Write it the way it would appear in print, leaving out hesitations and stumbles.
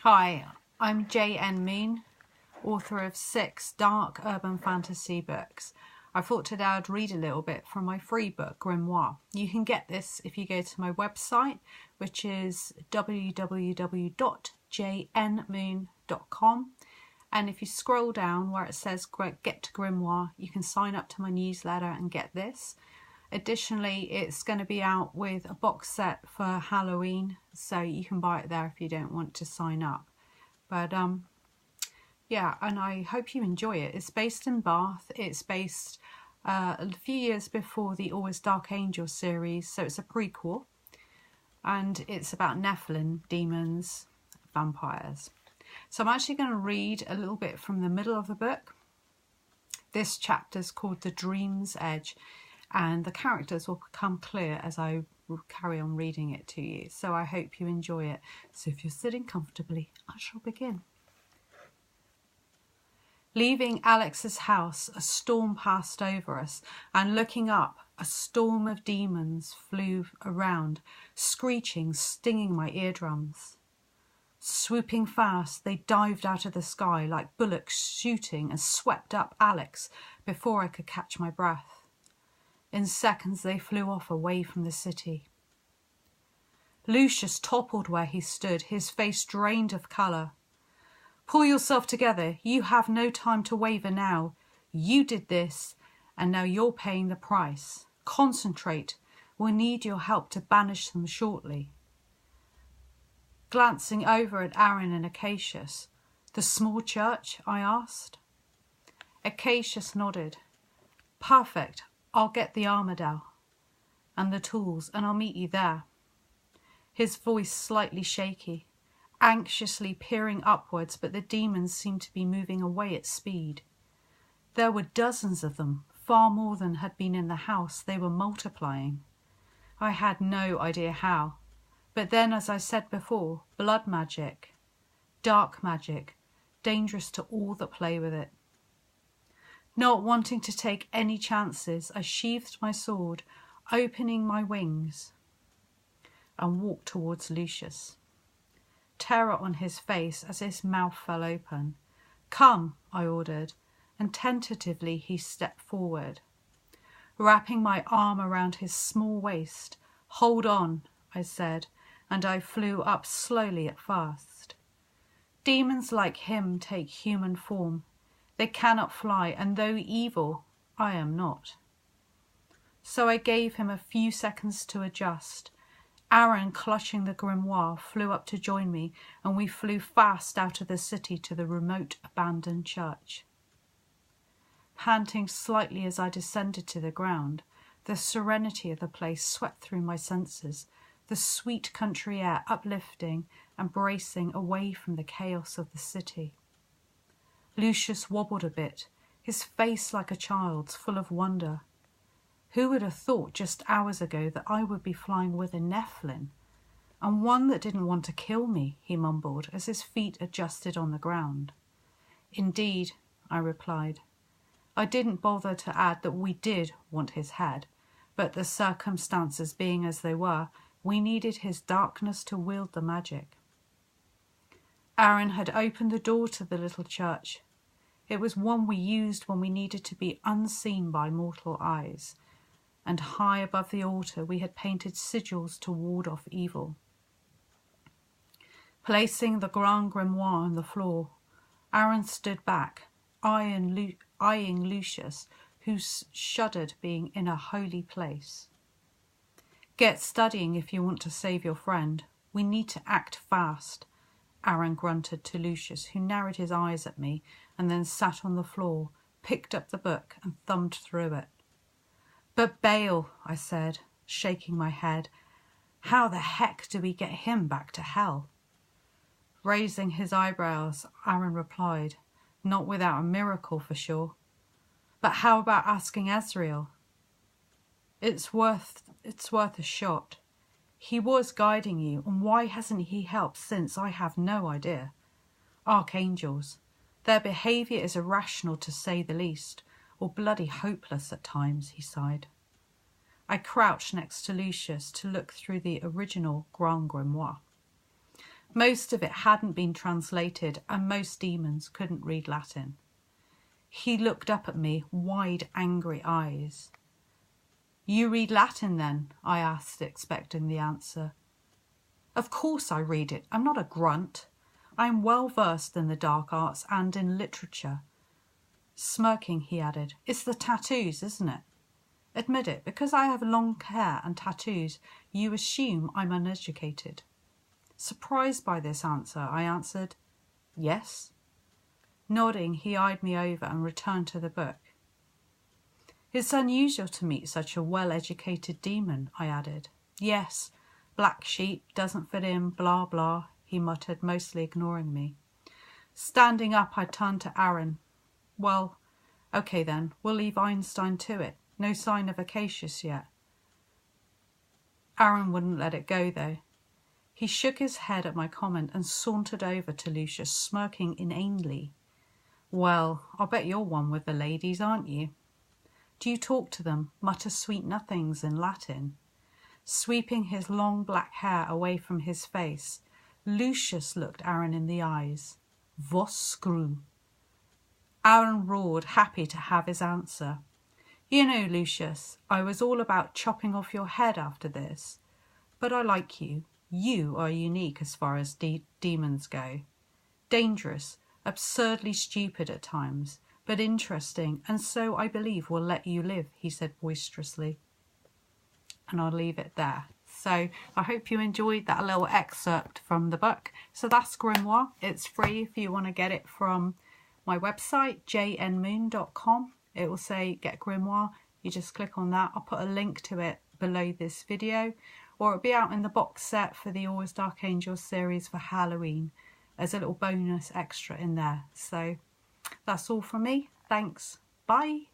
Hi, I'm J.N. Moon, author of 6 dark urban fantasy books. I thought today I'd read a little bit from my free book, Grimoire. You can get this if you go to my website, which is www.jnmoon.com. And if you scroll down where it says Get to Grimoire, you can sign up to my newsletter and get this. Additionally, it's going to be out with a box set for Halloween, so you can buy it there if you don't want to sign up. But yeah, and I hope you enjoy it. It's based in Bath. It's based a few years before the Always Dark Angel series, so it's a prequel. And it's about Nephilim, demons, vampires. So I'm actually going to read a little bit from the middle of the book. This chapter is called The Dream's Edge, and the characters will become clear as I carry on reading it to you. So I hope you enjoy it. So if you're sitting comfortably, I shall begin. Leaving Alex's house, a storm passed over us, and looking up, a storm of demons flew around, screeching, stinging my eardrums. Swooping fast, they dived out of the sky like bullocks shooting and swept up Alex before I could catch my breath. In seconds, they flew off away from the city. Lucius toppled where he stood, his face drained of colour. Pull yourself together. You have no time to waver now. You did this, and now you're paying the price. Concentrate. We'll need your help to banish them shortly. Glancing over at Aaron and Acacius, the small church, I asked. Acacius nodded. Perfect. I'll get the armadale and the tools, and I'll meet you there. His voice slightly shaky, anxiously peering upwards, but the demons seemed to be moving away at speed. There were dozens of them, far more than had been in the house. They were multiplying. I had no idea how. But then, as I said before, blood magic, dark magic, dangerous to all that play with it. Not wanting to take any chances, I sheathed my sword, opening my wings, and walked towards Lucius. Terror on his face as his mouth fell open. Come, I ordered, and tentatively he stepped forward. Wrapping my arm around his small waist, hold on, I said, and I flew up slowly at first. Demons like him take human form. They cannot fly, and though evil, I am not. So I gave him a few seconds to adjust. Aaron, clutching the grimoire, flew up to join me, and we flew fast out of the city to the remote, abandoned church. Panting slightly as I descended to the ground, the serenity of the place swept through my senses, the sweet country air uplifting and bracing away from the chaos of the city. Lucius wobbled a bit, his face like a child's, full of wonder. Who would have thought just hours ago that I would be flying with a Nephilim, and one that didn't want to kill me, he mumbled as his feet adjusted on the ground. Indeed, I replied. I didn't bother to add that we did want his head, but the circumstances being as they were, we needed his darkness to wield the magic. Aaron had opened the door to the little church. It was one we used when we needed to be unseen by mortal eyes, and high above the altar we had painted sigils to ward off evil. Placing the Grand Grimoire on the floor, Aaron stood back, eyeing Lucius, who shuddered being in a holy place. Get studying if you want to save your friend. We need to act fast, Aaron grunted to Lucius, who narrowed his eyes at me and then sat on the floor, picked up the book and thumbed through it. But Baal, I said, shaking my head, how the heck do we get him back to hell? Raising his eyebrows, Aaron replied, not without a miracle for sure. But how about asking Azrael? It's worth a shot. He was guiding you, and why hasn't he helped since? I have no idea. Archangels. Their behaviour is irrational to say the least, or bloody hopeless at times, he sighed. I crouched next to Lucius to look through the original Grand Grimoire. Most of it hadn't been translated, and most demons couldn't read Latin. He looked up at me, wide, angry eyes. "You read Latin, then?" I asked, expecting the answer. "Of course I read it. I'm not a grunt. I am well versed in the dark arts and in literature." Smirking, he added, "It's the tattoos, isn't it? Admit it, because I have long hair and tattoos, you assume I'm uneducated." Surprised by this answer, I answered, "Yes." Nodding, he eyed me over and returned to the book. "It's unusual to meet such a well-educated demon," I added. "Yes, black sheep, doesn't fit in, blah, blah," he muttered, mostly ignoring me. Standing up, I turned to Aaron. "Well, okay then, we'll leave Einstein to it. No sign of Acacius yet." Aaron wouldn't let it go, though. He shook his head at my comment and sauntered over to Lucius, smirking inanely. "Well, I'll bet you're one with the ladies, aren't you? Do you talk to them, mutter sweet nothings in Latin?" Sweeping his long black hair away from his face, Lucius looked Aaron in the eyes. "Vos screw." Aaron roared, happy to have his answer. "You know, Lucius, I was all about chopping off your head after this. But I like you. You are unique as far as demons go. Dangerous, absurdly stupid at times, but interesting, and so I believe we'll let you live," he said boisterously. And I'll leave it there. So I hope you enjoyed that little excerpt from the book. So that's Grimoire. It's free if you want to get it from my website, jnmoon.com. It will say Get Grimoire. You just click on that. I'll put a link to it below this video, or it'll be out in the box set for the Always Dark Angels series for Halloween as a little bonus extra in there. So that's all from me. Thanks. Bye.